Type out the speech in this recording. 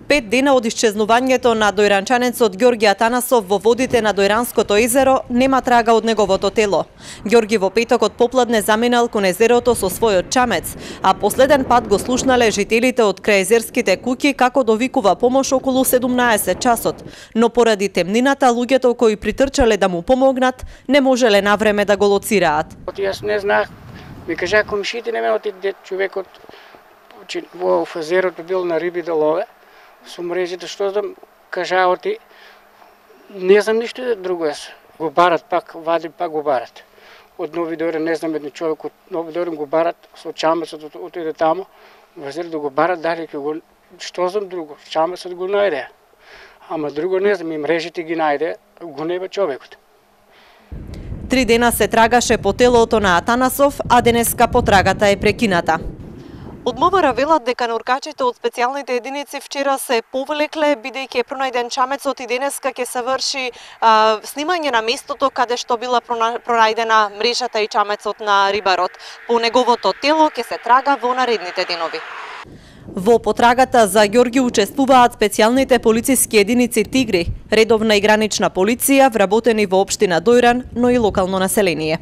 5 дена од исчезнувањето на дојранчанецот Ѓорги Атанасов во водите на Дојранското езеро нема трага од неговото тело. Ѓорги во петокот попладне заминал кон езерото со својот чамец, а последен пат го слушнале жителите од крајезерските куќи како довикува помош околу 17 часот, но поради темнината луѓето кои притрчале да му помогнат не можеле навреме да го лоцираат. Јас не знаех, ми кажа комшите не ме отиде човекот во езерото бил на риби да лове. Со мрежите, што знам, кажа оти, не знам ништо друго јас. Го барат пак, вади пак го барат. Од Нови Дорен, не знам, еден човек од Нови Дорен го барат, со чамецот отиде тамо, во езерото да го барат, дали ќе го, што знам друго, чамецот го најде. Ама друго не знам, и мрежите ги најде, го неба човекот. 3 дена се трагаше по телото на Атанасов, а денеска потрагата е прекината. Од МВР велат дека норкачите од специјалните единици вчера се повлекле, бидејќи е пронајден чамецот и денеска ќе се врши снимање на местото каде што била пронајдена мрежата и чамецот на рибарот. По неговото тело ќе се трага во наредните денови. Во потрагата за Ѓорги учествуваат специјалните полициски единици Тигри, редовна и гранична полиција, вработени во општина Дојран, но и локално население.